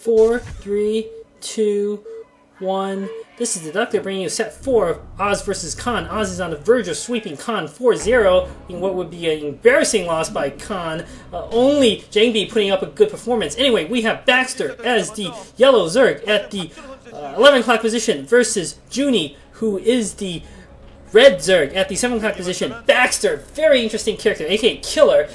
4, 3, 2, 1. This is Deducter bringing you set 4 of Oz vs. Khan. Oz is on the verge of sweeping Khan 4-0 in what would be an embarrassing loss by Khan. Only Jangbi putting up a good performance. Anyway, we have Baxter as the yellow Zerg at the 11 o'clock position versus Juni, who is the red Zerg at the 7 o'clock position. Baxter, very interesting character, aka Killer.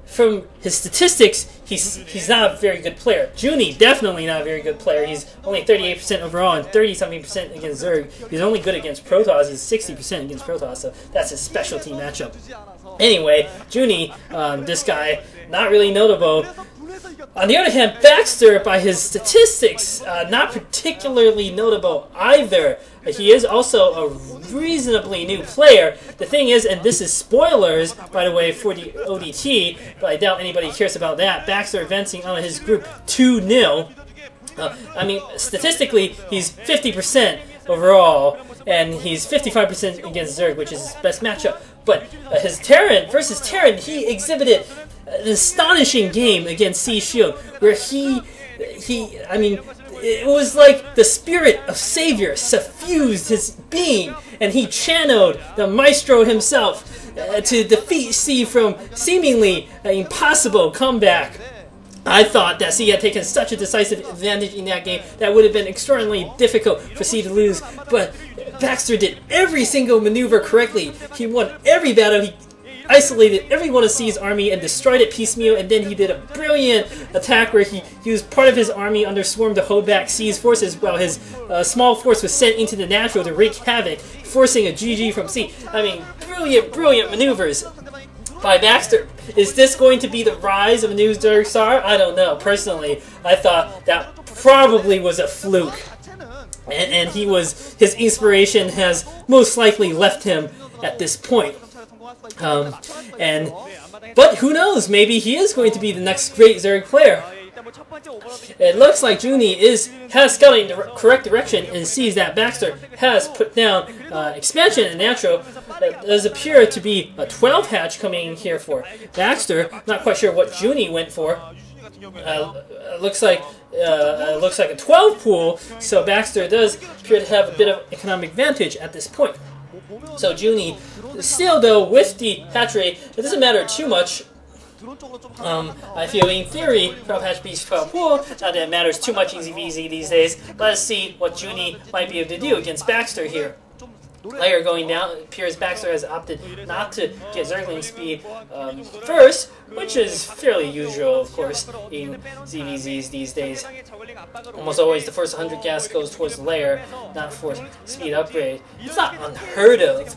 From his statistics, he's not a very good player. Juni, definitely not a very good player. He's only 38% overall and 30-something% against Zerg. He's only good against Protoss. He's 60% against Protoss, so that's his specialty matchup. Anyway, Juni, this guy, not really notable. On the other hand, Baxter, by his statistics, not particularly notable either. He is also a reasonably new player. The thing is, and this is spoilers, by the way, for the ODT, but I doubt anybody cares about that, Baxter advancing on his group 2-0. I mean, statistically, he's 50% overall, and he's 55% against Zerg, which is his best matchup. But his Terran versus Terran, he exhibited an astonishing game against Sea Shield, where I mean, it was like the spirit of Savior suffused his being, and he channeled the Maestro himself to defeat C from seemingly an impossible comeback. I thought that C had taken such a decisive advantage in that game that would have been extraordinarily difficult for C to lose, but Baxter did every single maneuver correctly. He won every battle. He isolated every one of C's army and destroyed it piecemeal, and then he did a brilliant attack where he used part of his army under Swarm to hold back C's forces while his small force was sent into the natural to wreak havoc, forcing a GG from C. I mean, brilliant maneuvers by Baxter. Is this going to be the rise of a new Zerg star? I don't know. Personally, I thought that probably was a fluke. And his inspiration has most likely left him at this point. But who knows? Maybe he is going to be the next great Zerg player. It looks like Juni has scouted in the correct direction and sees that Baxter has put down expansion and natural. It does appear to be a 12 hatch coming in here for Baxter. Not quite sure what Juni went for. Looks like a 12 pool, so Baxter does appear to have a bit of economic advantage at this point. So Juni, still though, with the hatch rate, it doesn't matter too much. I feel in theory, 12 hatch beats 12 pool, not that it matters too much easy peasy these days. Let's see what Juni might be able to do against Baxter here. Layer going down, it appears Baxter has opted not to get Zergling speed first, which is fairly usual, of course, in ZVZs these days. Almost always the first 100 gas goes towards the layer, not for speed upgrade. It's not unheard of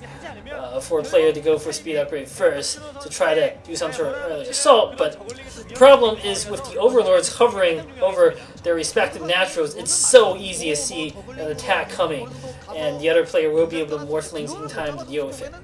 for a player to go for speed upgrade first to try to do some sort of early assault, but the problem is with the Overlords hovering over their respective naturals, it's so easy to see an attack coming, and the other player will be able to morphlings in time to deal with it.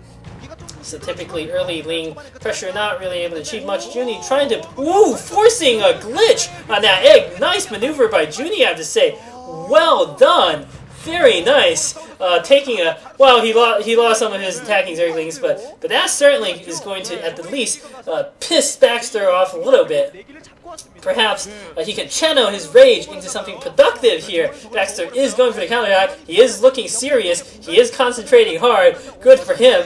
So typically early Ling pressure not really able to achieve much. Juni trying to, forcing a glitch on that egg. Nice maneuver by Juni, I have to say. Well done. Very nice. Taking a, well, he lost some of his attacking Zerglings, but that certainly is going to at the least piss Baxter off a little bit. Perhaps he can channel his rage into something productive here. Baxter is going for the counterattack. He is looking serious. He is concentrating hard. Good for him.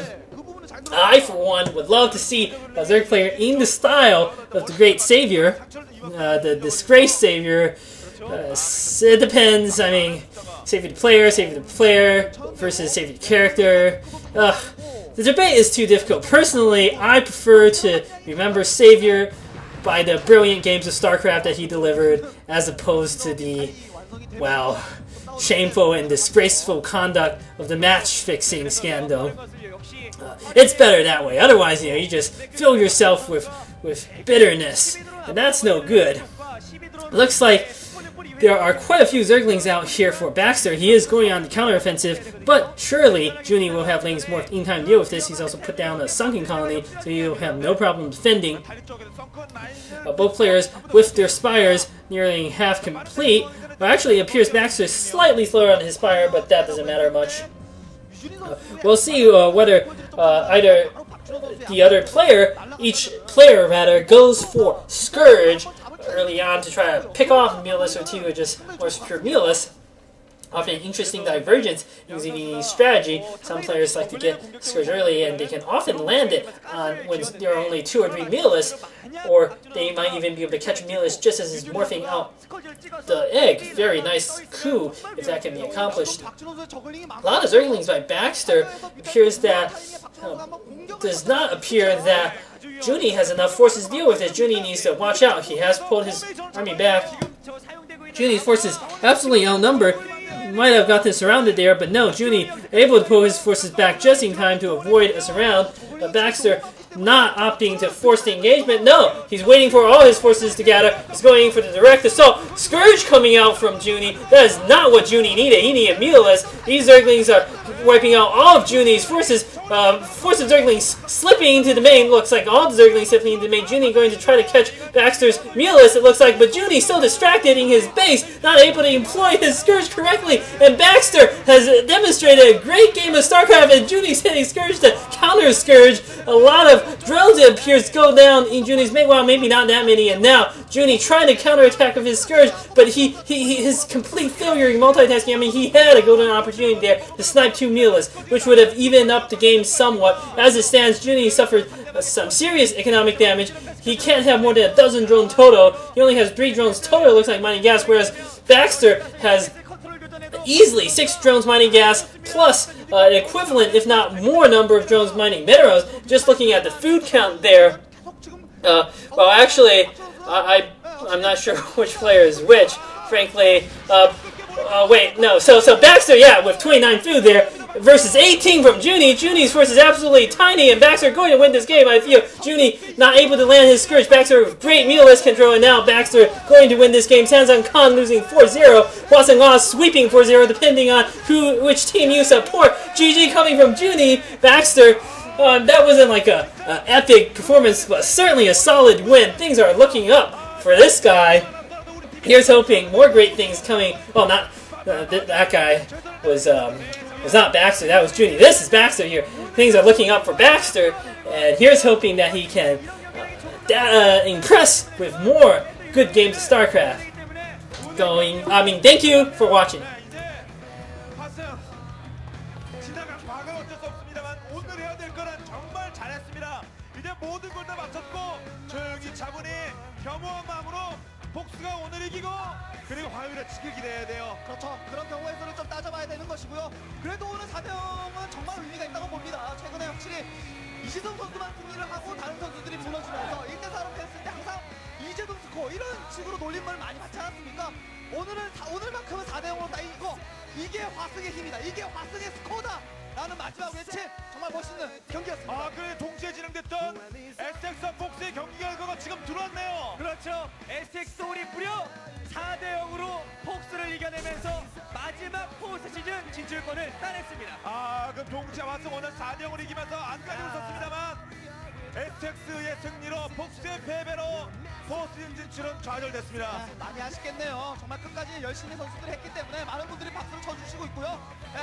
I, for one, would love to see a Zerg player in the style of the great Savior, the disgraced Savior. It depends. I mean, Savior the player versus Savior the character. The debate is too difficult. Personally, I prefer to remember Savior by the brilliant games of StarCraft that he delivered, as opposed to the, well, shameful and disgraceful conduct of the match-fixing scandal. It's better that way. Otherwise, you just fill yourself with bitterness, and that's no good. Looks like there are quite a few Zerglings out here for Baxter. He is going on the counteroffensive, but surely Juni will have Lings more in time to deal with this. He's also put down a sunken colony, so he'll have no problem defending. Both players with their spires nearly half complete. Well, actually, it appears Baxter is slightly slower on his spire, but that doesn't matter much. We'll see whether either the other player, each player rather, goes for Scourge early on to try to pick off a mealist or two, or just more secure mealist. Often interesting divergence using the strategy. Some players like to get Scourge early, and they can often land it on when there are only 2 or 3 mealists, or they might even be able to catch a mealist just as it's morphing out the egg. Very nice coup if that can be accomplished. A lot of Zerglings by Baxter appears that does not appear that Juni has enough forces to deal with it. Juni needs to watch out. He has pulled his army back. Juni's forces absolutely outnumbered. Might have gotten surrounded there, but no, Juni able to pull his forces back just in time to avoid a surround. Baxter not opting to force the engagement. No, he's waiting for all his forces to gather. He's going for the direct assault. Scourge coming out from Juni. That is not what Juni needed. He needed mealist. These Zerglings are wiping out all of Juni's forces. Force of Zerglings slipping into the main. Looks like all the Zerglings slipping into the main. Juni going to try to catch Baxter's mealist, it looks like, but Juni still distracted in his base, not able to employ his Scourge correctly, and Baxter has demonstrated a great game of StarCraft, and Juni's hitting Scourge to counter Scourge. A lot of drones, it appears, go down in Juni's main. Well, maybe not that many, and now Juni trying to counterattack with his Scourge, but his complete failure in multitasking. I mean, he had a golden opportunity there to snipe 2 mealists, which would have evened up the game somewhat. As it stands, Juni suffered some serious economic damage. He can't have more than a dozen drones total. He only has 3 drones total, it looks like, mining gas, whereas Baxter has easily 6 drones mining gas, plus an equivalent, if not more, number of drones mining minerals. Just looking at the food count there, well, actually, I'm not sure which player is which, frankly. Wait, no, so Baxter, yeah, with 29 food there, versus 18 from Juni. Juni's force is absolutely tiny, and Baxter going to win this game. I feel Juni not able to land his Scourge. Baxter with great mealist control, and now Baxter going to win this game. Sansan Khan losing 4-0. Hwaseung sweeping 4-0, depending on which team you support. GG coming from Juni. Baxter, that wasn't like a epic performance, but certainly a solid win. Things are looking up for this guy. Here's hoping more great things coming. Well, not that guy was not Baxter. That was Juni. This is Baxter here. Things are looking up for Baxter, and here's hoping that he can impress with more good games of StarCraft. Thank you for watching. 복수가 오늘 이기고 그리고 화요일에 지킬 기대해야 돼요. 그렇죠. 그런 경우에서는 좀 따져봐야 되는 것이고요. 그래도 오늘 4명은 정말 의미가 있다고 봅니다. 최근에 확실히 이시성 선수만 승리를 하고 다른 선수들이 무너지면서 1대4로 했을 때 항상 이재동 스코어 이런 식으로 놀림을 많이 받지 않았습니까? 오늘만큼은 4대0으로 따이고 이게 화승의 힘이다. 이게 화승의 스코어다. 라는 마지막 외침, 정말 멋있는 경기였습니다. 그래 동시에 진행됐던 SX와 폭스의 경기 결과가 지금 들어왔네요. 그렇죠. SX 소울이 뿌려 4대0으로 폭스를 이겨내면서 마지막 포스트 시즌 진출권을 따냈습니다. 그럼 동시에 화승 오늘 4대0으로 이기면서 안까지 웃었습니다만 SX의 승리로 폭스의 패배로 포스트 진출은 좌절됐습니다. 많이 아쉽겠네요. 정말 끝까지 열심히 선수들이 했기 때문에 많은 분들이 박수를 쳐주시고 있고요.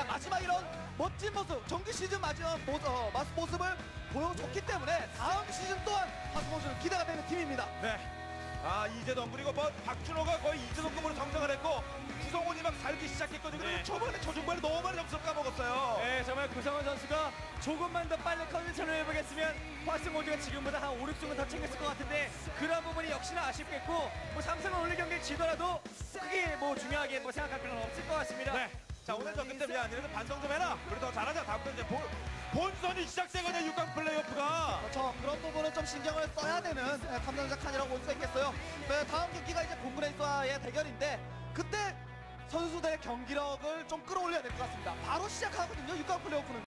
마지막 이런 멋진 모습, 정규 시즌 마지막 모습을 보여줬기 때문에 다음 시즌 또한 박수모습 기대가 되는 팀입니다. 네. 이재동 그리고 박준호가 거의 이재동급으로 성장을 했고 구성훈이 막 살기 시작했거든요. 네. 초반에 초중반에 너무 많이 점수를 까먹었어요. 네, 정말 구성훈 선수가 조금만 더 빨리 컨디션을 해보겠으면 화승호주가 지금보다 한 5, 6승은 더 챙겼을 것 같은데 그런 부분이 역시나 아쉽겠고 뭐 삼성은 오늘 경기를 지더라도 크게 뭐 중요하게 뭐 생각할 필요는 없을 것 같습니다. 네. 자, 오늘 졌기 때문에 아니라도 반성 좀 해라. 우리 더 잘하자. 다음부터 이제 본선이 시작되거든요. 6강 플레이오프가. 그렇죠. 그런 부분은 좀 신경을 써야 되는 탐정자 칸이라고 볼 수 있겠어요. 다음 경기가 이제 공그레이스와의 대결인데 그때 선수들의 경기력을 좀 끌어올려야 될 것 같습니다. 바로 시작하거든요. 6강 플레이오프는.